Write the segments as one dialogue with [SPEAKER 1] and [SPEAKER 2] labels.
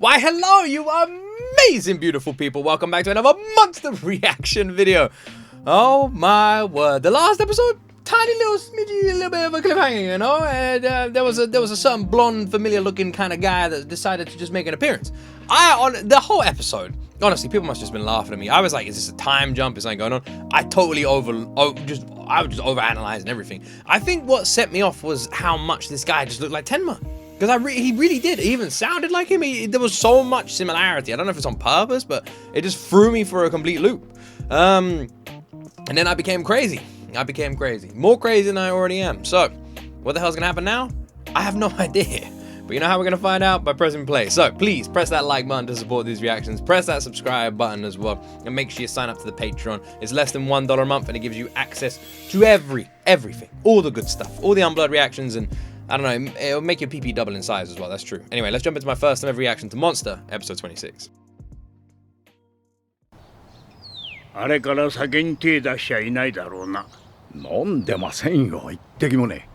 [SPEAKER 1] Why, hello, you amazing, beautiful people. Welcome back to another monster reaction video. Oh, my word. The last episode, tiny little smidgy, a little bit of a cliffhanger, you know? And there was a certain blonde, familiar-looking kind of guy that decided to just make an appearance. On the whole episode, honestly, people must have just been laughing at me. I was like, is this a time jump? Is something going on? I totally I was just overanalyzing everything. I think what set me off was how much this guy just looked like Tenma. Because he really did. He even sounded like him. There was so much similarity. I don't know if it's on purpose, but it just threw me for a complete loop. And then I became crazy. More crazy than I already am. So, what the hell's going to happen now? I have no idea. But you know how we're going to find out? By pressing play. So, please, press that like button to support these reactions. Press that subscribe button as well. And make sure you sign up to the Patreon. It's less than $1 a month, and it gives you access to everything. All the good stuff. All the unblurred reactions, and I don't know, it'll make your PP double in size as well, that's true. Anyway, let's jump into my first ever reaction to Monster, episode 26.
[SPEAKER 2] あれから酒に手出しちゃいないだろうな。
[SPEAKER 3] 飲んでませんよ、一滴もね。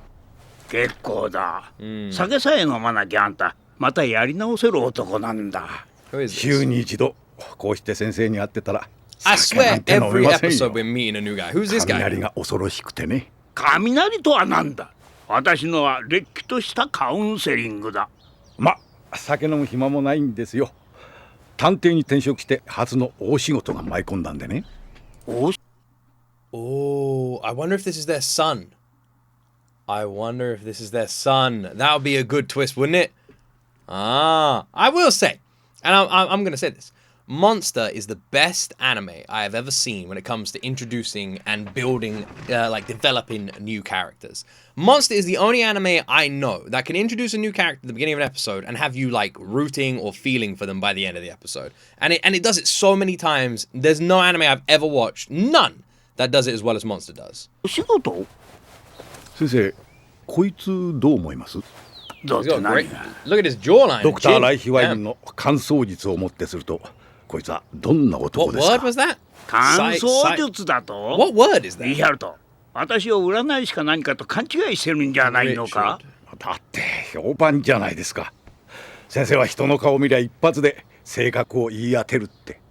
[SPEAKER 2] 結構だ。酒さえ飲まなきゃあんた、またやり直せる男なんだ。
[SPEAKER 3] 週に一度、こうして先生に会ってたら、
[SPEAKER 1] I swear, every episode we're meeting a new guy. Who's this guy?
[SPEAKER 3] 雷が恐ろしくてね。
[SPEAKER 2] 雷とはなんだ。私のはれっきとしたカウンセリングだ。
[SPEAKER 3] ま、酒飲む暇もないんですよ。探偵に転職して初の大仕事が舞い込んだんでね。
[SPEAKER 1] Oh, I wonder if this is their son. That would be a good twist, wouldn't it? I will say, and I'm going to say this. Monster is the best anime I have ever seen when it comes to introducing and building, developing new characters. Monster is the only anime I know that can introduce a new character at the beginning of an episode and have you, like, rooting or feeling for them by the end of the episode. And it does it so many times. There's no anime I've ever watched, none, that does it as well as Monster does.
[SPEAKER 3] 先生、こいつどう思います？
[SPEAKER 1] Look at his jawline.
[SPEAKER 3] ドクター・ライヒワインの乾燥術をもってすると、こいつはどんな男ですか？
[SPEAKER 1] What word was that?
[SPEAKER 2] 乾燥術だと？
[SPEAKER 1] What word is that?
[SPEAKER 2] リヒャルト、私を占い師か何かと勘違いしてるんじゃないのか？
[SPEAKER 3] だって評判じゃないですか。先生は人の顔を見りゃ一発で性格を言い当てるって。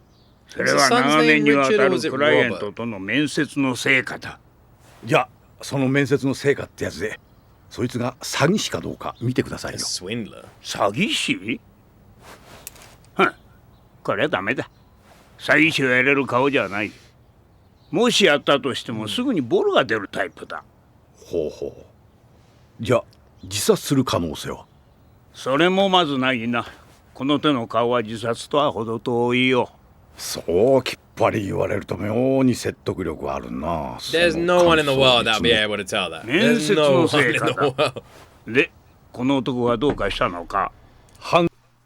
[SPEAKER 2] それは長年にわたるクライアントとの面接の成果だ。
[SPEAKER 3] じゃあその面接の成果ってやつで、そいつが詐欺師かどうか見てくださいよ。
[SPEAKER 1] Swindler.
[SPEAKER 2] 詐欺師？これはダメだ。詐欺師をやれる顔じゃない。もしやったとしてもすぐにボロが出るタイプだ。
[SPEAKER 3] ほうほう。じゃあ自殺する可能性は？
[SPEAKER 2] それもまずないな。この手の顔は自殺とは程遠いよ。
[SPEAKER 3] そうきっぱり言われると妙に説得力あるな。
[SPEAKER 1] There's no one in the world that'll be able to tell that.
[SPEAKER 2] 面接の成果だ。で、この男はどうかしたのか？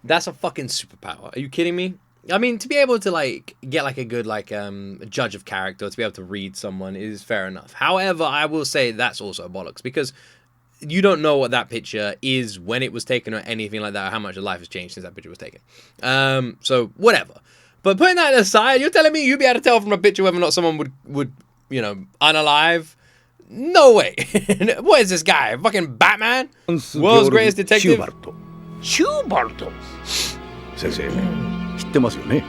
[SPEAKER 1] That's a fucking superpower. Are you kidding me? I mean, to be able to get a good judge of character, to be able to read someone is fair enough. However, I will say that's also bollocks because you don't know what that picture is when it was taken or anything like that, or how much your life has changed since that picture was taken. So whatever. But putting that aside, you're telling me you'd be able to tell from a picture whether or not someone would unalive? No way. What is this guy? Fucking Batman? World's greatest detective?
[SPEAKER 2] シューバルト。
[SPEAKER 3] 先生、知ってますよね？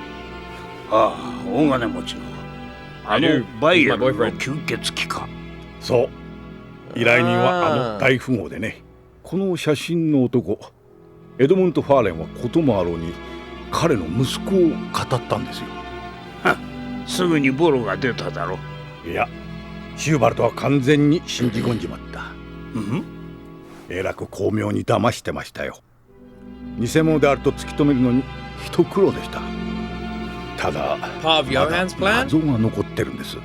[SPEAKER 2] ああ、大金持ちの。あのバイエルの吸血鬼か。
[SPEAKER 3] そう。依頼人はあの大富豪でね。この写真の男、エドモント・ファーレンはこともあろうに彼の息子を語ったんですよ。
[SPEAKER 2] すぐにボロが出ただろ。
[SPEAKER 3] いや、シューバルトは完全に信じ込んじまった。えらく巧妙に騙してましたよ。偽物であると突き止めるのに一苦労でした。ただ、まだ謎が残ってるんです。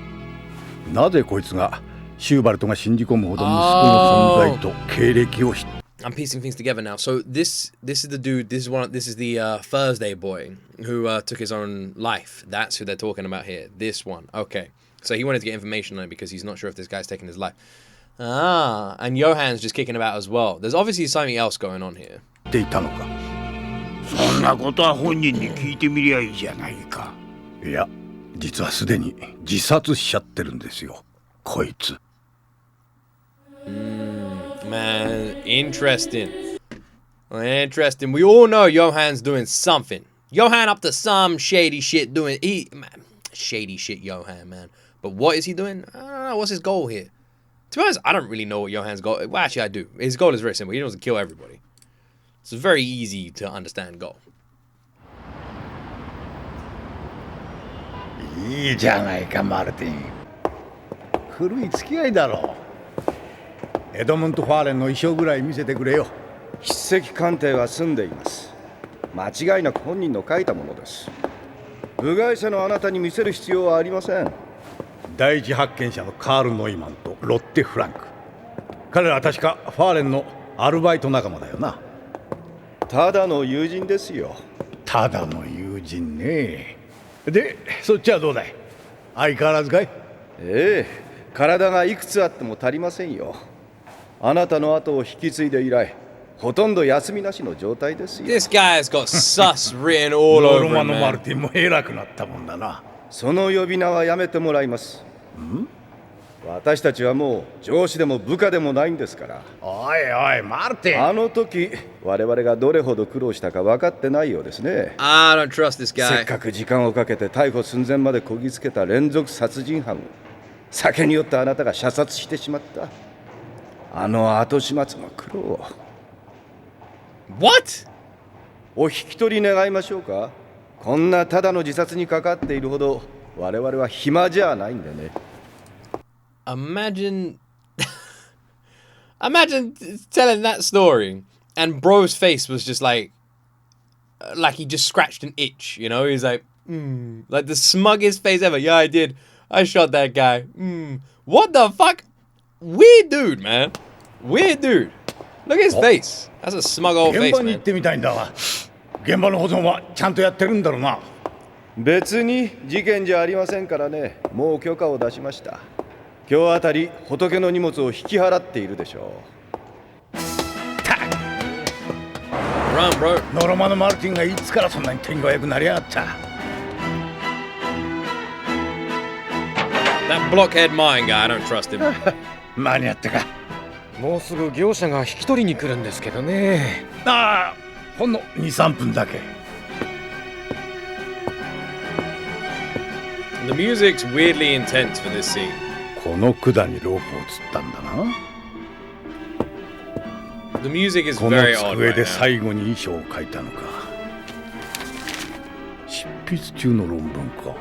[SPEAKER 3] なぜこいつがシューバルトが信じ込むほど息子の存在と経歴を知って。
[SPEAKER 1] I'm piecing things together now. So this is the dude. This is the Thursday boy who took his own life. That's who they're talking about here. This one. Okay. So he wanted to get information on it because he's not sure if this guy's taking his life. And Johan's just kicking about as well. There's obviously something else going on here.
[SPEAKER 3] っていたのか。
[SPEAKER 2] そんなことは本人に聞いてみりゃいいじゃないか。
[SPEAKER 3] いや、実はすでに自殺しちゃってるんですよ。こいつ。
[SPEAKER 1] Man, interesting. Interesting. We all know Johan's doing something. Johan up to some shady shit doing. Shady shit, Johan, man. But what is he doing? I don't know. What's his goal here? To be honest, I don't really know what Johan's goal. Well, actually, I do. His goal is very simple. He wants to kill everybody. It's a very easy to understand goal.
[SPEAKER 3] いいじゃないかマルティン。古い付き合いだろう。エドモント・ファーレンの衣装ぐらい見せてくれよ。
[SPEAKER 4] 筆跡鑑定は済んでいます。間違いなく本人の書いたものです。部外者のあなたに見せる必要はありません。
[SPEAKER 3] 第一発見者のカール・ノイマンとロッテ・フランク。彼らは確かファーレンのアルバイト仲間だよな。
[SPEAKER 4] ただの友人ですよ。
[SPEAKER 3] ただの友人ね。で、そっちはどうだい？相変わらずかい？
[SPEAKER 4] ええ、体がいくつあっても足りませんよ。あなたの後を引き継いで以来、ほとんど休みなしの状態ですよ。
[SPEAKER 1] This guy has got sus written all
[SPEAKER 3] ノ
[SPEAKER 1] over
[SPEAKER 3] ロマ
[SPEAKER 1] him,
[SPEAKER 3] のマル
[SPEAKER 1] man.
[SPEAKER 3] ティンも偉くなったもんだな。
[SPEAKER 4] その呼び名はやめてもらいます。私たちはもう上司でも部下でもないんですから。
[SPEAKER 3] おいおいマルティン。
[SPEAKER 4] あの時我々がどれほど苦労したか分かってないようですね。
[SPEAKER 1] I don't trust this
[SPEAKER 4] せっ
[SPEAKER 1] guy.
[SPEAKER 4] かく時間をかけて逮捕寸前までこぎつけた連続殺人犯を酒に酔ったあなたが射殺してしまった。あの後始末の苦労。
[SPEAKER 1] What?
[SPEAKER 4] お引き取り願いましょうか。こんなただの自殺にかかっているほど我々は暇じゃないんでね。
[SPEAKER 1] Imagine telling that story and bro's face was just like he just scratched an itch, you know? He's like like the smuggest face ever. Yeah, I did. I shot that guy. What the fuck? Weird dude, man. Weird dude. Look at his face. That's a smug old
[SPEAKER 3] 現
[SPEAKER 1] face,
[SPEAKER 3] 場に行
[SPEAKER 1] man.
[SPEAKER 3] ってみたいんだが、現場の保存はちゃんとやってるんだろうな。
[SPEAKER 4] 別に事件じゃありませんからね。もう許可を出しました。今日あたり仏の荷物を引き払っているでしょう。
[SPEAKER 1] Run, bro.
[SPEAKER 3] ノロマのマルティンがいつからそんなに手が良くなりやがった。
[SPEAKER 1] That blockhead mine guy, I don't trust him.
[SPEAKER 3] 間に合ったか。
[SPEAKER 5] もうすぐ業者が引き取りに来るんですけどね。
[SPEAKER 3] ああ、ほんの2、3分だけ。
[SPEAKER 1] The music's weirdly intense for this scene.
[SPEAKER 3] この管にロープを釣ったんだな。
[SPEAKER 1] The music is
[SPEAKER 3] この
[SPEAKER 1] very odd
[SPEAKER 3] 机
[SPEAKER 1] right
[SPEAKER 3] で
[SPEAKER 1] now.
[SPEAKER 3] 最後に遺書を書いたのか。執筆中の論文か。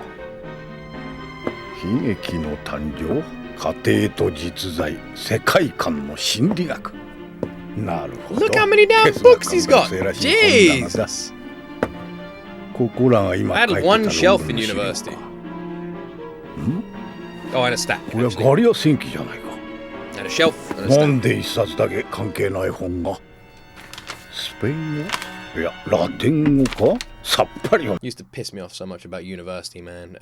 [SPEAKER 3] 悲劇の誕生、家庭と実在、世界観の心理学。なるほど。
[SPEAKER 1] Look how many damn
[SPEAKER 3] 哲学
[SPEAKER 1] books he's got.
[SPEAKER 3] 関連性らしい本棚だ。
[SPEAKER 1] Jesus.
[SPEAKER 3] ここらが今
[SPEAKER 1] I
[SPEAKER 3] 書い
[SPEAKER 1] had
[SPEAKER 3] てた
[SPEAKER 1] one
[SPEAKER 3] 論
[SPEAKER 1] shelf
[SPEAKER 3] 文
[SPEAKER 1] in
[SPEAKER 3] の資料
[SPEAKER 1] university.
[SPEAKER 3] か。
[SPEAKER 1] Oh, and a stack.
[SPEAKER 3] これは
[SPEAKER 1] actually.
[SPEAKER 3] ガリア戦記じゃないか。
[SPEAKER 1] And a shelf. And a
[SPEAKER 3] な
[SPEAKER 1] stack.
[SPEAKER 3] んで一冊だけ関係ない本が。スペイン語、いやラテン語か、さっぱりは。
[SPEAKER 1] Used to piss me off so much about university, man.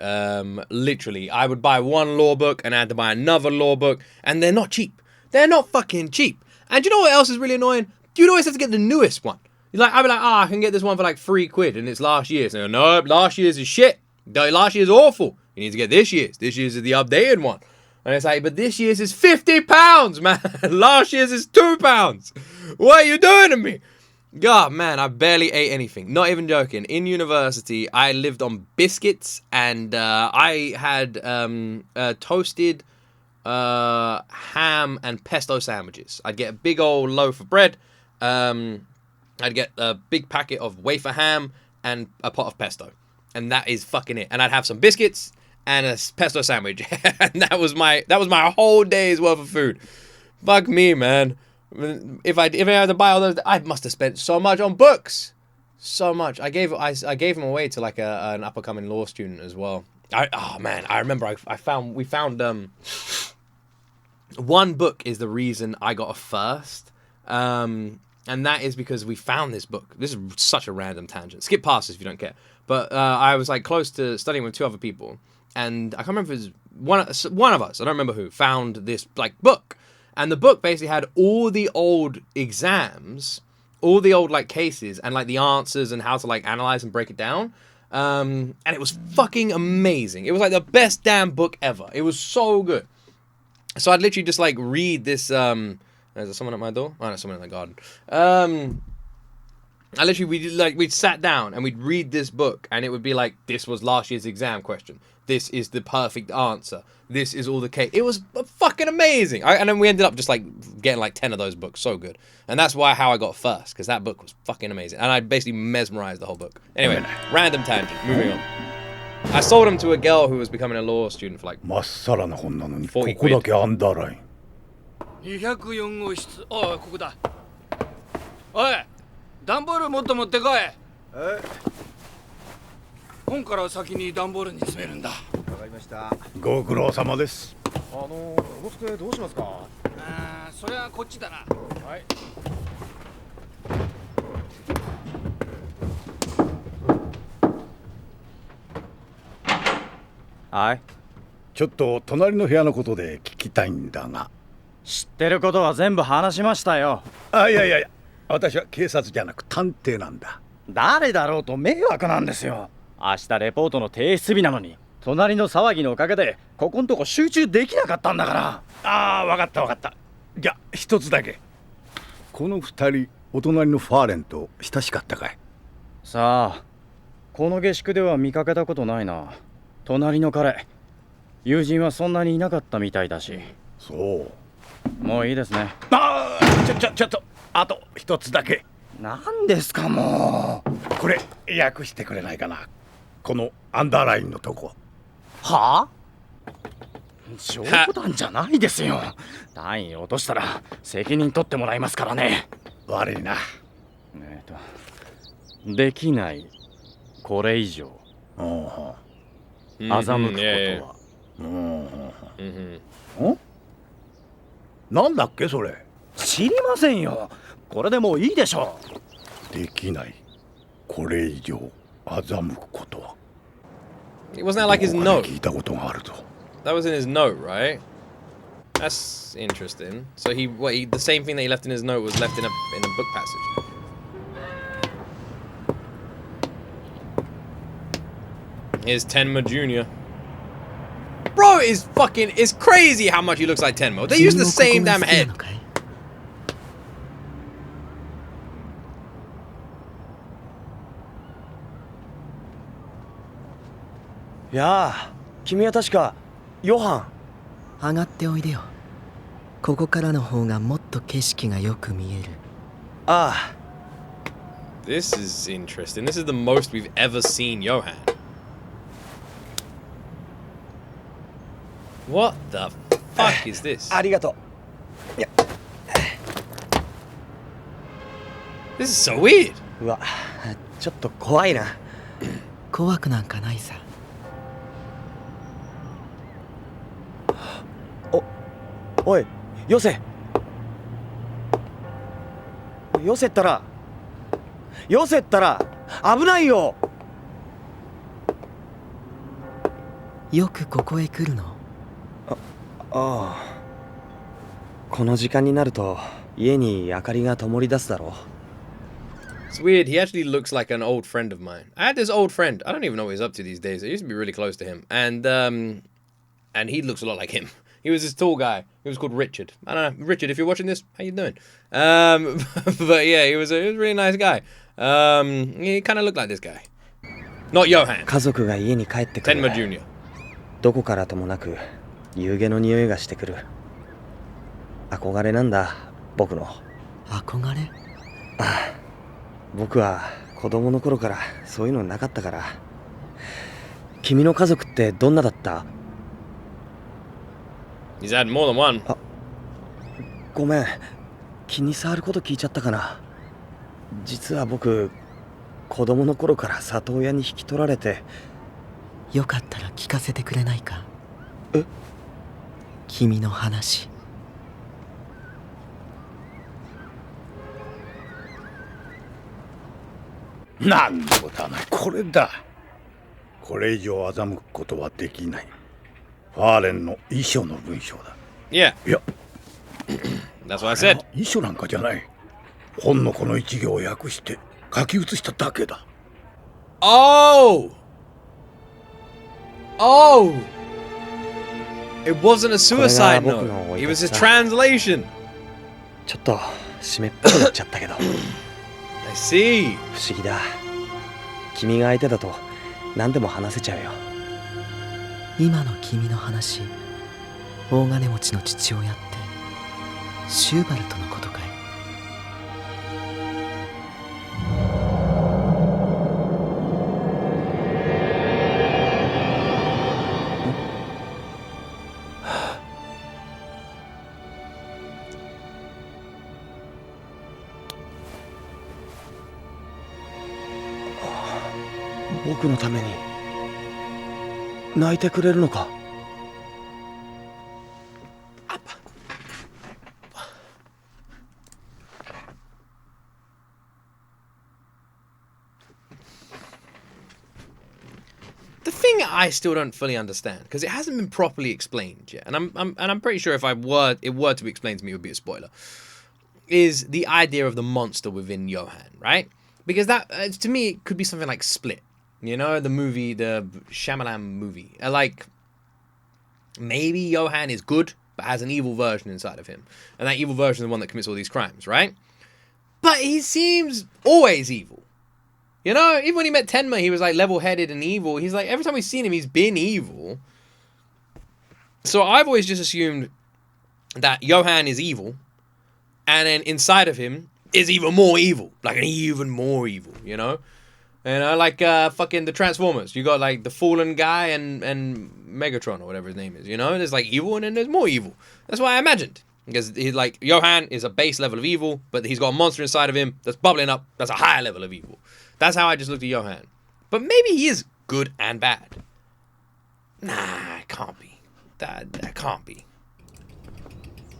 [SPEAKER 1] Literally, I would buy one law book and I had to buy another law book, and they're not cheap. They're not fucking cheap. And do you know what else is really annoying? You'd always have to get the newest one. I'd be like, I can get this one for like £3, and it's last year's. And no, last year's is shit. Last year's awful. You need to get this year's. This year's is the updated one. And it's like, but this year's is £50, man. Last year's is £2. What are you doing to me? God, man, I barely ate anything. Not even joking. In university, I lived on biscuits, and I had toasted ham and pesto sandwiches. I'd get a big old loaf of bread. I'd get a big packet of wafer ham and a pot of pesto. And that is fucking it. And I'd have some biscuits and a pesto sandwich. And that was my whole day's worth of food. Fuck me, man. If I had to buy all those, I must have spent so much on books. So much. I gave them away to like an up and coming law student as well. I remember we found one book is the reason I got a first. And that is because we found this book. This is such a random tangent. Skip past this if you don't care. But I was like close to studying with two other people, and I can't remember if it was one of us. I don't remember who found this like book, and the book basically had all the old exams, all the old like cases, and like the answers and how to like analyze and break it down. And it was fucking amazing. It was like the best damn book ever. It was so good. So I'd literally just like read this. Is there someone at my door? Oh, no, someone in the garden. I literally, we'd sat down and we'd read this book and it would be like, this was last year's exam question. This is the perfect answer. This is all the case. It was fucking amazing. And then we ended up just like getting like 10 of those books. So good. And that's how I got first, because that book was fucking amazing. And I basically mesmerized the whole book. Anyway, random tangent. Moving on. I sold them to a girl who was becoming a law student for like
[SPEAKER 3] まっさらな本なのにこ
[SPEAKER 1] 40
[SPEAKER 3] こだけアンダーライン。
[SPEAKER 2] 204号室。おい、ここだ。おい、段ボールもっと持ってこい。本から先に段ボールに詰めるんだ。わかりました。
[SPEAKER 3] ご苦労様です。
[SPEAKER 5] お机どうしますか？
[SPEAKER 2] それはこっちだな。はい。
[SPEAKER 5] はい。
[SPEAKER 3] ちょっと隣の部屋のことで聞きたいんだが。
[SPEAKER 5] 知ってることは全部話しましたよ。
[SPEAKER 3] いや私は警察じゃなく探偵なんだ。
[SPEAKER 5] 誰だろうと迷惑なんですよ。明日レポートの提出日なのに、隣の騒ぎのおかげでここんとこ集中できなかったんだから。
[SPEAKER 3] わかった。じゃあ一つだけ。この二人お隣のファーレンと親しかったかい？
[SPEAKER 5] さあ、この下宿では見かけたことないな。隣の彼、友人はそんなにいなかったみたいだし。
[SPEAKER 3] そう。
[SPEAKER 5] もういいですね。
[SPEAKER 3] ちょっとあと一つだけ。
[SPEAKER 5] 何ですかもう。
[SPEAKER 3] これ訳してくれないかな。このアンダーラインのとこ。
[SPEAKER 5] はあ？冗談じゃないですよ。単位落としたら責任取ってもらいますからね。
[SPEAKER 3] 悪いな。
[SPEAKER 5] できない。これ以上欺くことは。
[SPEAKER 3] なんだっけそれ？
[SPEAKER 5] 知りませんよ。これでもういいでしょ
[SPEAKER 3] う。できない。これ以上欺くことは。
[SPEAKER 1] It wasn't that like his note.
[SPEAKER 3] 聞いたことがあるぞ。
[SPEAKER 1] That was in his note, right? That's interesting. So the same thing that he left in his note was left in a book passage. Here's Tenma Jr. Bro, it's crazy how much he looks like Tenma. They use the same damn head.
[SPEAKER 6] やあ、君は確かヨハン。
[SPEAKER 7] 上がっておいでよ。ここからの方がもっと景色がよく見える。
[SPEAKER 6] ああ。
[SPEAKER 1] This is interesting. This is the most we've ever seen Johan. What the fuck is this?
[SPEAKER 6] ありがとう。
[SPEAKER 1] This is so weird.
[SPEAKER 6] うわ、ちょっと怖いな。
[SPEAKER 7] 怖くなんかないさ。
[SPEAKER 6] おい、よせったら危ないよ。
[SPEAKER 7] よくここへ来るの？
[SPEAKER 6] ああ。この時間になると家に明かりが灯り出すだろう。
[SPEAKER 1] It's weird. He actually looks like an old friend of mine. I had this old friend. I don't even know what he's up to these days. I used to be really close to him, and he looks a lot like him. He was this tall guy. He was called Richard. I don't know, Richard. If you're watching this, how you doing? But yeah, he was a really nice guy. He kind of looked like this guy. Not Johan.
[SPEAKER 6] 家族が家に帰ってくる。
[SPEAKER 1] Tenma Jr.
[SPEAKER 6] どこからともなく夕げの匂いがしてくる。憧れなんだ、僕の。
[SPEAKER 7] 憧れ？
[SPEAKER 6] ああ、僕は子供の頃からそういうのなかったから。君の家族ってどんなだった？
[SPEAKER 1] He's had more than one.
[SPEAKER 6] あ、ごめん、気に障ること聞いちゃったかな。実は僕、子供の頃から里親に引き取られて。
[SPEAKER 7] よかったら聞かせてくれないか？
[SPEAKER 6] え？
[SPEAKER 7] 君の話。
[SPEAKER 3] なんのだな、これだ。これ以上欺くことはできない。ファーレンの遺書の文章だ。
[SPEAKER 1] Yeah.
[SPEAKER 3] いや、
[SPEAKER 1] That's what I said.
[SPEAKER 3] 遺書なんかじゃない。本のこの一行を訳して書き写しただけだ。
[SPEAKER 1] Oh! It wasn't a suicide note. It was a translation.
[SPEAKER 6] ちょっと湿っぽくなっちゃったけど。
[SPEAKER 1] I see.
[SPEAKER 6] 不思議だ。君が相手だと何でも話せちゃうよ。
[SPEAKER 7] 今の君の話、大金持ちの父親ってシューバルトのことかい？
[SPEAKER 6] 僕のために泣いてくれるのか？The
[SPEAKER 1] thing I still don't fully understand, because it hasn't been properly explained yet, and I'm pretty sure if it were to be explained to me, it would be a spoiler, is the idea of the monster within Johan, right? Because that, to me, it could be something like Split. You know, the movie, the Shyamalan movie. Like, maybe Johan is good, but has an evil version inside of him. And that evil version is the one that commits all these crimes, right? But he seems always evil. You know, even when he met Tenma, he was like level-headed and evil. He's like, every time we've seen him, he's been evil. So I've always just assumed that Johan is evil. And then inside of him is even more evil. Like an even more evil, you know? And like fucking the Transformers. You got like the fallen guy and Megatron or whatever his name is. You know, there's like evil and then there's more evil. That's what I imagined. Because he's like Johan is a base level of evil, but he's got a monster inside of him that's bubbling up. That's a higher level of evil. That's how I just looked at Johan. But maybe he is good and bad. Nah, it can't be. That can't be.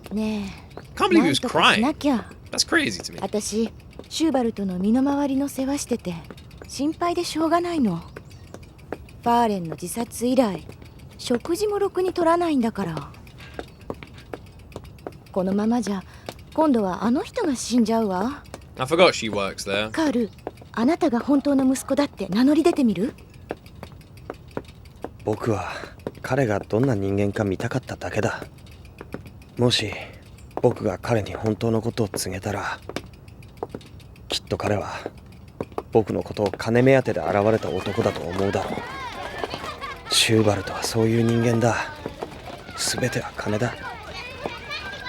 [SPEAKER 1] Can't believe he was crying. That's crazy to me.
[SPEAKER 8] 私、シューバルトの身の回りの世話してて心配でしょうがないの。ファーレンの自殺以来、食事もろくに取らないんだから。このままじゃ今度はあの人が死んじゃうわ。
[SPEAKER 1] I forgot she works there.
[SPEAKER 8] カール、あなたが本当の息子だって名乗り出てみる？
[SPEAKER 6] 僕は彼がどんな人間か見たかっただけだ。もし僕が彼に本当のことを告げたら、きっと彼は僕のことを金目当てで現れた男だと思うだろう。シューバルトはそういう人間だ。全ては金だ。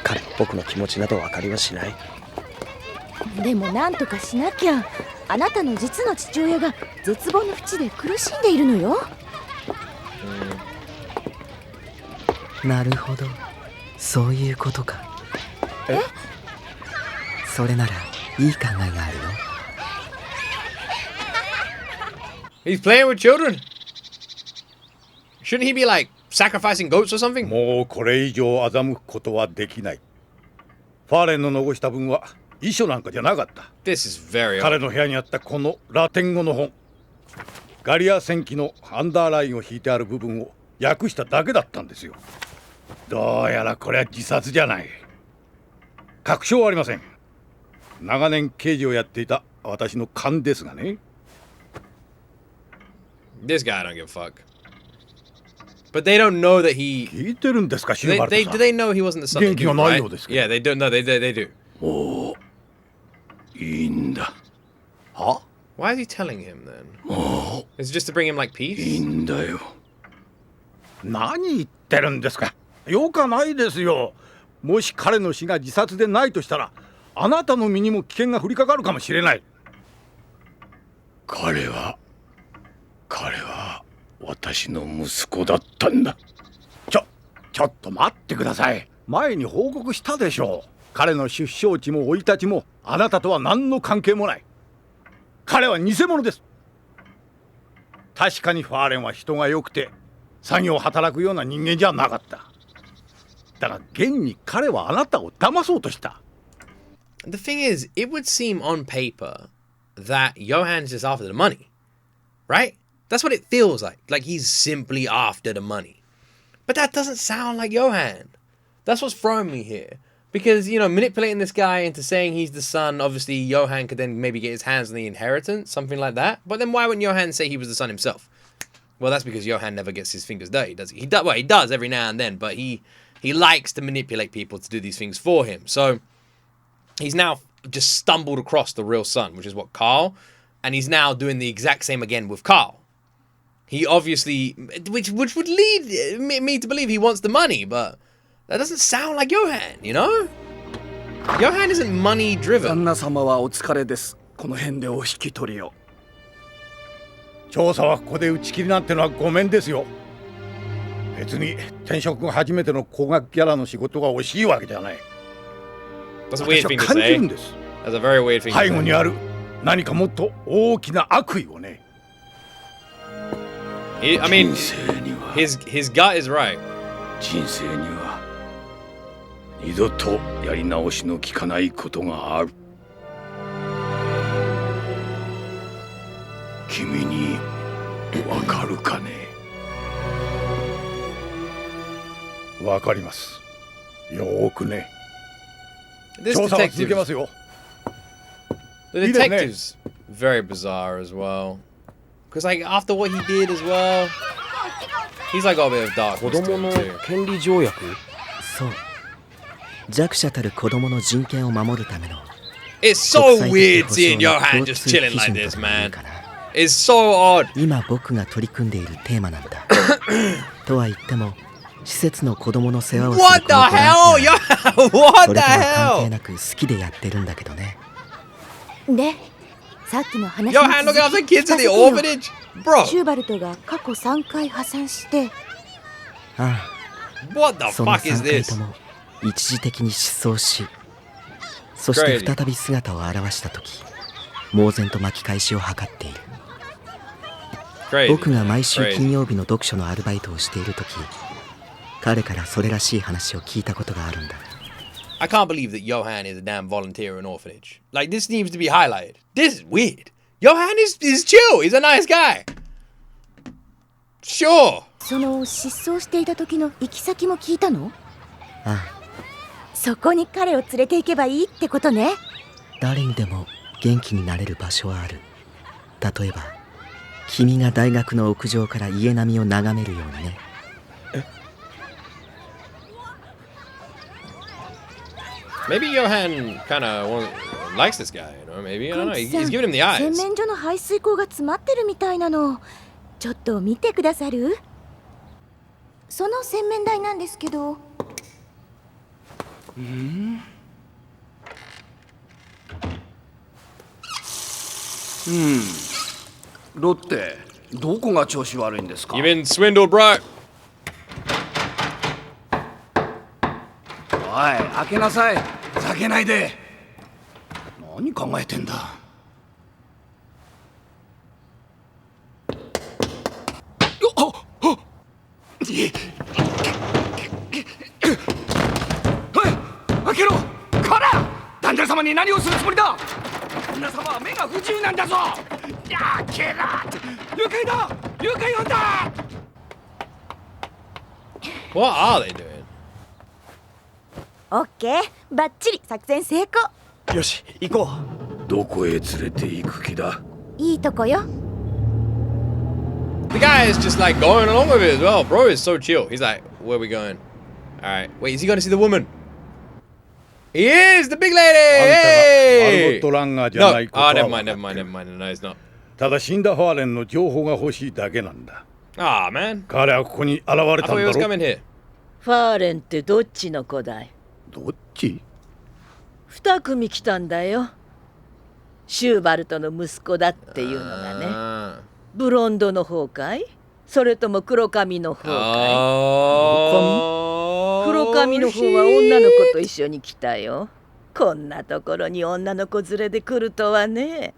[SPEAKER 6] 彼、僕の気持ちなど分かりはしない。
[SPEAKER 8] でもなんとかしなきゃ。あなたの実の父親が絶望の淵で苦しんでいるのよ。
[SPEAKER 7] なるほど、そういうことか。
[SPEAKER 8] え？
[SPEAKER 7] それならいい考えがあるよ。
[SPEAKER 1] He's playing with children. Shouldn't he be like sacrificing goats or something?
[SPEAKER 3] もうこれ以上欺くことはできない。ファーレンの残した分は遺書なんかじゃなかった。
[SPEAKER 1] This is very
[SPEAKER 3] 彼
[SPEAKER 1] odd.
[SPEAKER 3] の部屋にあったこのラテン語の本、ガリア戦記のアンダーラインを引いてある部分を訳しただけだったんですよ。どうやらこれは自殺じゃない。確証はありません。長年刑事をやっていた私の勘ですがね。
[SPEAKER 1] This guy don't give a fuck. But they don't know that he.
[SPEAKER 3] 聞いてるんですか、シューバルトさん。
[SPEAKER 1] Do they know he wasn't the son of
[SPEAKER 3] 元気が
[SPEAKER 1] G.O.T,
[SPEAKER 3] ない
[SPEAKER 1] right?
[SPEAKER 3] ようですけど。
[SPEAKER 1] Yeah, they do. No, they do.
[SPEAKER 3] おお、いいんだ。は？
[SPEAKER 1] Why is he telling him then?
[SPEAKER 3] も
[SPEAKER 1] Is it just to bring him like
[SPEAKER 3] ういい
[SPEAKER 1] peace?
[SPEAKER 3] んだよ。何言ってるんですか。よかないですよ。もし彼の死が自殺でないとしたら、あなたの身にも危険が降りかかるかもしれない。彼は私の息子だったんだ。ちょっと待ってください。前に報告したでしょう。彼の出生地も生い立ちもあなたとは何の関係もない。彼は偽物です。確かにファーレンは人が良くて作業を働くような人間じゃなかった。だが現に彼はあなたを騙そうとした。
[SPEAKER 1] The thing is, it would seem on paper that Johan's just after the money, right? That's what it feels like. Like he's simply after the money. But that doesn't sound like Johan. That's what's throwing me here. Because, you know, manipulating this guy into saying he's the son, obviously Johan could then maybe get his hands on the inheritance, something like that. But then why wouldn't Johan say he was the son himself? Well, that's because Johan never gets his fingers dirty, does he? He does every now and then, but he likes to manipulate people to do these things for him. So he's now just stumbled across the real son, which is what Carl, and he's now doing the exact same again with Carl. He obviously, which would lead me to believe he wants the money, but that doesn't sound like Johan, you know? Johan isn't money driven.
[SPEAKER 9] 旦那様はお疲れです。この辺でお引き取りを。
[SPEAKER 3] 調査はここで打ち切りなんてのはごめんですよ。別に転職が初めての高額ギャラの仕事が惜しいわけじゃない。
[SPEAKER 1] That's a weird thing to
[SPEAKER 3] 感じ
[SPEAKER 1] say.
[SPEAKER 3] るんです。
[SPEAKER 1] That's a very weird thing to
[SPEAKER 3] 背後
[SPEAKER 1] say.
[SPEAKER 3] にある何かもっと大きな悪意をね。
[SPEAKER 1] I mean, his gut is right.
[SPEAKER 2] 人生には二度とやり直しの効かないことがある。君にわかるかね。
[SPEAKER 3] わかります。よーくね。
[SPEAKER 1] This
[SPEAKER 3] 調査は続
[SPEAKER 1] detective,
[SPEAKER 3] けますよ。
[SPEAKER 1] the detective's very bizarre as well. Because like after what he did as well, he's like got a bit of darkness
[SPEAKER 6] 子
[SPEAKER 1] to
[SPEAKER 6] 供
[SPEAKER 1] him
[SPEAKER 6] の
[SPEAKER 1] too.
[SPEAKER 6] 権利条約。
[SPEAKER 7] そう弱者たる子供の人権を守るための
[SPEAKER 1] It's so weird seeing Johan just chilling like this, man. It's so odd.
[SPEAKER 7] 今僕が取り組んでいるテーマなんだとは言っても施設の子供の世話をする
[SPEAKER 1] What
[SPEAKER 7] こ
[SPEAKER 1] the
[SPEAKER 7] のボランティア
[SPEAKER 1] hell? Johan, what
[SPEAKER 7] そ
[SPEAKER 1] the
[SPEAKER 7] れとは関
[SPEAKER 1] hell?
[SPEAKER 7] 係なく好きでやってるんだけどね
[SPEAKER 8] でさっきの話の
[SPEAKER 1] Johan
[SPEAKER 8] 続
[SPEAKER 1] looking after
[SPEAKER 8] き
[SPEAKER 1] kids in the
[SPEAKER 8] 聞かせてよ
[SPEAKER 1] orphanage? Bro,
[SPEAKER 8] シューバルトが過去3回破産して
[SPEAKER 7] あ
[SPEAKER 1] what
[SPEAKER 7] あ
[SPEAKER 1] the
[SPEAKER 7] その
[SPEAKER 1] fuck is
[SPEAKER 7] 3回
[SPEAKER 1] this?
[SPEAKER 7] とも一時的に失踪しそして再び姿を現した時猛然と巻き返しを図っている
[SPEAKER 1] Crazy.
[SPEAKER 7] 僕が毎週
[SPEAKER 1] Crazy.
[SPEAKER 7] 金曜日の読書のアルバイトをしている時彼からそれらしい話を聞いたことがあるんだ
[SPEAKER 1] I can't believe that Johan is a damn volunteer in orphanage. Like, this needs to be highlighted. This is weird. Johan is chill. He's a nice guy. Sure.
[SPEAKER 8] その失踪していた時の行き先も聞いたの？
[SPEAKER 7] ああ
[SPEAKER 8] そこに彼を連れて行けばいいってことね。
[SPEAKER 7] 誰にでも元気になれる場所はある例えば君が大学の屋上から家並みを眺めるようにね
[SPEAKER 1] Maybe Johan kind of likes this guy, you know? Maybe, I don't know.
[SPEAKER 8] コン
[SPEAKER 1] He's
[SPEAKER 8] チさん
[SPEAKER 1] giving him the
[SPEAKER 8] 洗
[SPEAKER 1] eyes.
[SPEAKER 8] 面所の排水口が詰まってるみたいなのちょっと見てくださる？その洗面台なんですけど
[SPEAKER 9] ロッテ、どこが調子悪いんですか？
[SPEAKER 1] You've been swindled, bro.
[SPEAKER 9] おい、開けなさい。ふざけないで。何考えてんだ。開けろ！こら！旦那様に何をするつもりだ！旦那様は目が不自由なんだぞ！やけら！誘拐だ！誘拐犯だ！
[SPEAKER 1] What are they doing?
[SPEAKER 8] オッケーバッチリ作戦成功
[SPEAKER 5] よし行こう。
[SPEAKER 2] どこへ連れて行く気だ。
[SPEAKER 8] いいとこよ
[SPEAKER 1] The guy is just like going along with it as well. Bro is so chill. He's like, where are we going? Alright. Wait, is he going to see the woman? He is! The big
[SPEAKER 3] あんたがマル
[SPEAKER 1] lady!
[SPEAKER 3] ゴット・ランガーじゃ
[SPEAKER 1] No.
[SPEAKER 3] ないことは
[SPEAKER 1] Oh, never
[SPEAKER 3] 分
[SPEAKER 1] mind,
[SPEAKER 3] か
[SPEAKER 1] never mind,
[SPEAKER 3] ってる
[SPEAKER 1] never mind. No, he's not.
[SPEAKER 3] ただ死んだファーレンの情報が欲しいだけなんだ。
[SPEAKER 1] Ah, man.
[SPEAKER 3] 彼はここに現れ
[SPEAKER 1] I
[SPEAKER 3] た
[SPEAKER 1] thought
[SPEAKER 3] ん
[SPEAKER 1] he
[SPEAKER 3] だ
[SPEAKER 1] was
[SPEAKER 3] ろ。
[SPEAKER 1] coming here.
[SPEAKER 10] ファーレンってどっちの子だい？
[SPEAKER 3] どっち？
[SPEAKER 10] 二組来たんだよ。シューバルトの息子だっていうのがね。
[SPEAKER 1] Ah.
[SPEAKER 10] ブロンドの方かい？それとも黒髪の方かい？
[SPEAKER 1] Oh.
[SPEAKER 10] 黒髪の方は女の子と一緒に来たよ。こんなところに女の子連れで来るとはね。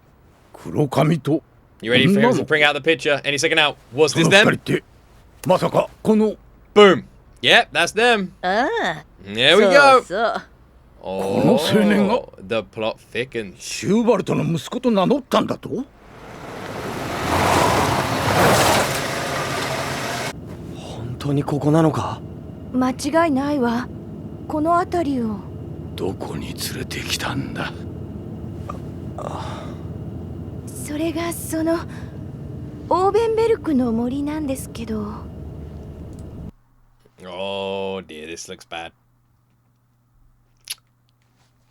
[SPEAKER 3] 黒髪と
[SPEAKER 1] You ready for him
[SPEAKER 3] 女
[SPEAKER 1] to
[SPEAKER 3] の
[SPEAKER 1] bring out the picture any second now? Was
[SPEAKER 3] そ
[SPEAKER 1] this
[SPEAKER 3] の二人
[SPEAKER 1] them?
[SPEAKER 3] ってまさかこの
[SPEAKER 1] Boom. Yep, that's them.
[SPEAKER 10] ああ、
[SPEAKER 1] There we
[SPEAKER 10] そう
[SPEAKER 1] go.
[SPEAKER 10] そう。
[SPEAKER 1] Oh,
[SPEAKER 3] この青年が
[SPEAKER 1] the plot thickens.
[SPEAKER 3] シューバルトの息子と名乗ったんだと？
[SPEAKER 6] 本当にここなのか？
[SPEAKER 8] 間違いないわこの辺りを
[SPEAKER 2] どこに連れてきたんだ。
[SPEAKER 8] それがそのオーベンベルクの森なんですけど
[SPEAKER 1] Oh dear, this looks bad.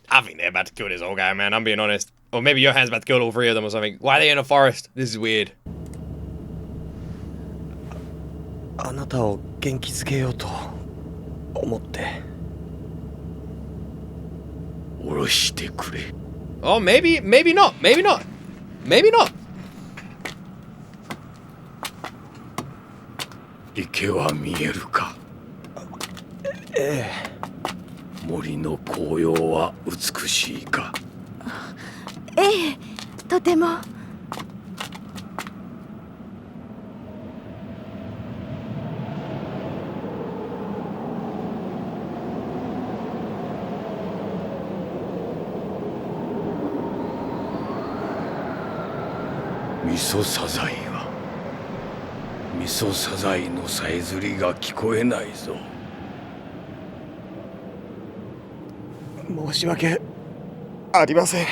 [SPEAKER 1] I think they're about to kill this old guy, man. I'm being honest. Or maybe Johan's about to kill all three of them or something. Why are they in a forest? This is weird.
[SPEAKER 6] あなたを元気づけようと思って。
[SPEAKER 3] 下ろしてくれ。
[SPEAKER 1] Oh, maybe not. Maybe not. Maybe not.
[SPEAKER 3] 池は見えるか。
[SPEAKER 6] ええ。
[SPEAKER 3] 森の紅葉は美しいか。
[SPEAKER 8] ええ、とても。
[SPEAKER 3] 味噌サザイは味噌サザイのさえずりが聞こえないぞ。
[SPEAKER 6] 申し訳ありません。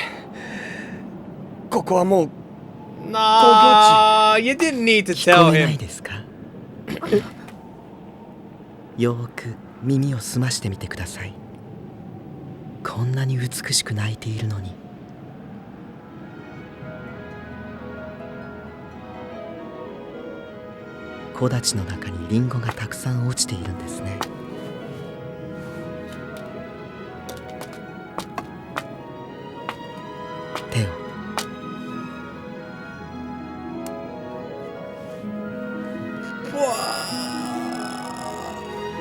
[SPEAKER 6] ここはもう
[SPEAKER 1] Nah, you didn't need to
[SPEAKER 7] 聞
[SPEAKER 1] tell
[SPEAKER 7] こえない
[SPEAKER 1] him.
[SPEAKER 7] ですか？よーく耳を澄ましてみてください。こんなに美しく泣いているのに。木立の中にリンゴがたくさん落ちているんですね。手を。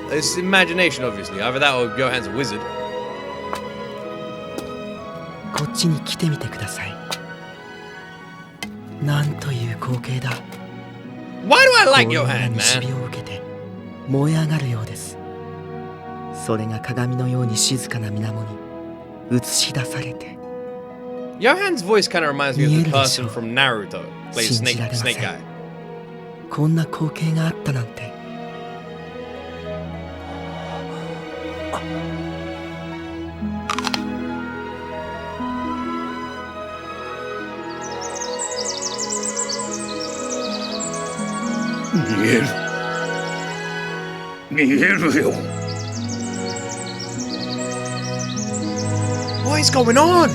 [SPEAKER 1] It's imagination, obviously. Either that or Johan's a wizard.
[SPEAKER 7] こっちに来てみてください。なんという光景だ。
[SPEAKER 1] Why do I like
[SPEAKER 7] 紅葉が
[SPEAKER 1] Johan,
[SPEAKER 7] 西
[SPEAKER 1] man?
[SPEAKER 7] 日を受けて燃え上がるようです。それが鏡のように静かな水面に映し出されて。
[SPEAKER 1] Johan's voice kind of reminds me of the
[SPEAKER 7] 見えるでしょう。
[SPEAKER 1] person from Naruto. Plays
[SPEAKER 7] 信じられません。
[SPEAKER 1] Snake Guy.
[SPEAKER 7] こんな光景があったなんて。
[SPEAKER 3] 見える。見えるよ。
[SPEAKER 1] What is going on?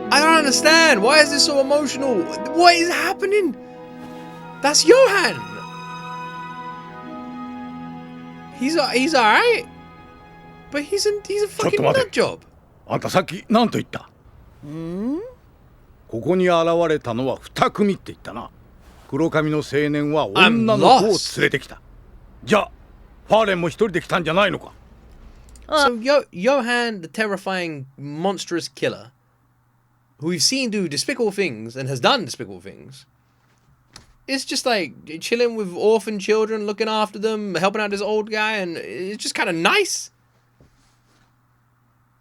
[SPEAKER 1] I don't understand. Why is this so emotional? What is happening? That's Johan. He's alright, but he's a fucking
[SPEAKER 3] ちょっと待て。
[SPEAKER 1] nut job.
[SPEAKER 3] あんたさっき何と言った？ここに現れたのは2組って言ったな。黒髪の青年は女の子を連れてきた。じゃあファーレンも一人で来たんじゃないのか？
[SPEAKER 1] So Johan, the terrifying, monstrous killer, who we've seen do despicable things and has done despicable things, is just like chilling with orphan children, looking after them, helping out this old guy, and it's just kind of nice.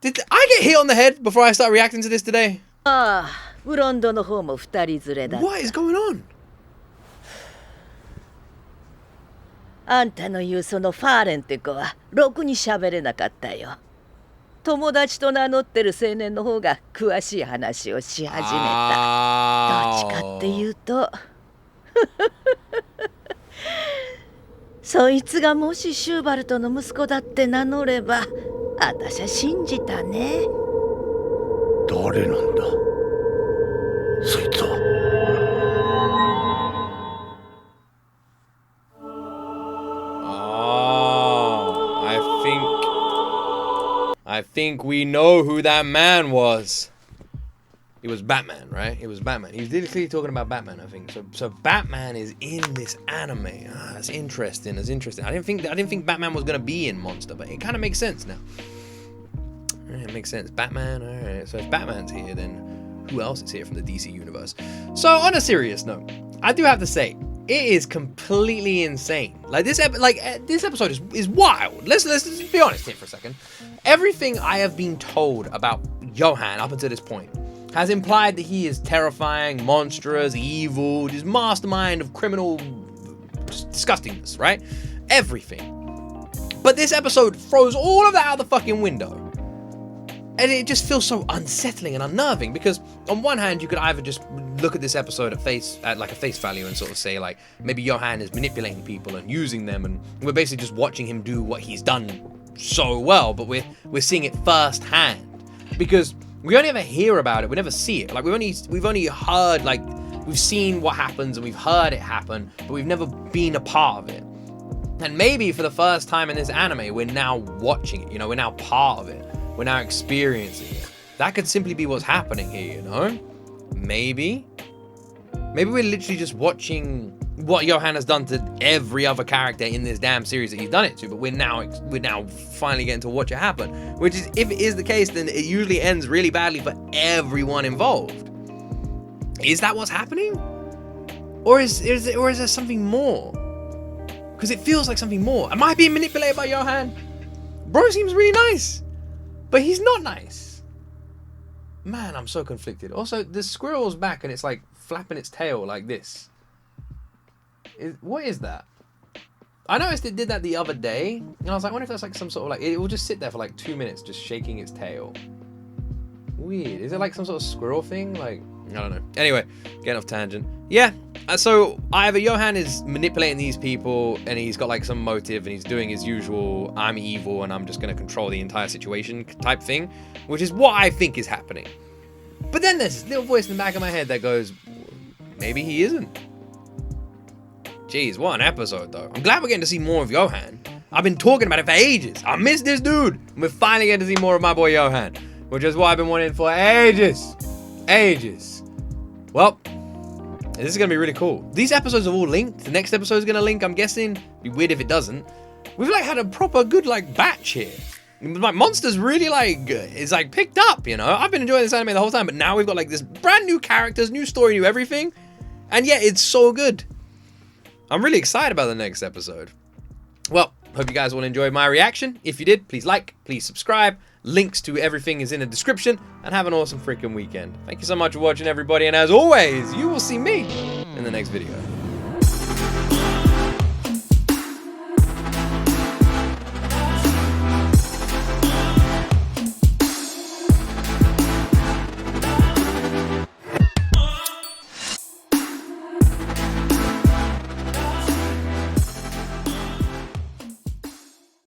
[SPEAKER 1] Did I get hit on the head before I start reacting to this today?
[SPEAKER 10] ああ、ブロンドの方も二人連れだった。
[SPEAKER 1] What is going on?
[SPEAKER 10] あんたの言うそのファーレンって子はろくに喋れなかったよ。友達と名乗ってる青年の方が詳しい話をし始めた。どっちかっていうとそいつがもしシューバルトの息子だって名乗れば私は信じたね。
[SPEAKER 3] 誰なんだそいつは。
[SPEAKER 1] I think we know who that man was. It was Batman, right? It was Batman. He's literally talking about Batman, I think. So Batman is in this anime. Ah, that's interesting. That's interesting. I didn't think Batman was gonna be in Monster, but it kind of makes sense now. It makes sense. Batman. All right. So if Batman's here, then who else is here from the DC universe? So on a serious note, I do have to say, it is completely insane. Like this episode is wild. Let's be honest here for a second. Everything I have been told about Johan up until this point has implied that he is terrifying, monstrous, evil, just mastermind of criminal disgustingness, right? Everything. But this episode throws all of that out the fucking window. And it just feels so unsettling and unnerving because on one hand you could either just look at this episode at like a face value and sort of say like maybe Johan is manipulating people and using them and we're basically just watching him do what he's done so well, but we're seeing it firsthand because we only ever hear about it, we never see it. Like we've only heard, like we've seen what happens and we've heard it happen, but we've never been a part of it. And maybe for the first time in this anime, we're now watching it, you know, we're now part of it. We're now experiencing it. That could simply be what's happening here, you know? Maybe we're literally just watching what Johan has done to every other character in this damn series that he's done it to, but we're now finally getting to watch it happen. Which is, if it is the case, then it usually ends really badly for everyone involved. Is that what's happening? Or is there something more? Because it feels like something more. Am I being manipulated by Johan? Bro seems really nice, but he's not nice. Man, I'm so conflicted. Also, the squirrel's back and it's like flapping its tail like this. What is that? I noticed it did that the other day, and I was like, I wonder if that's like some sort of like, it will just sit there for like 2 minutes just shaking its tail. Weird. Is it like some sort of squirrel thing? Like, I don't know. Anyway, getting off tangent. Yeah, so either Johan is manipulating these people and he's got like some motive and he's doing his usual I'm evil and I'm just going to control the entire situation type thing, which is what I think is happening. But then there's this little voice in the back of my head that goes, maybe he isn't. Jeez, what an episode though. I'm glad we're getting to see more of Johan. I've been talking about it for ages. I miss this dude. We're finally getting to see more of my boy Johan, which is what I've been wanting for ages. Well, this is going to be really cool. These episodes are all linked. The next episode is going to link, I'm guessing. It'd be weird if it doesn't. We've like had a proper good like batch here. Like Monster's really like, it's like picked up, you know? I've been enjoying this anime the whole time, but now we've got like this brand new characters, new story, new everything. And yeah, it's so good. I'm really excited about the next episode. Well, hope you guys all enjoyed my reaction. If you did, please like, please subscribe. Links to everything is in the description, and have an awesome freaking weekend. Thank you so much for watching, everybody, and as always, you will see me in the next video.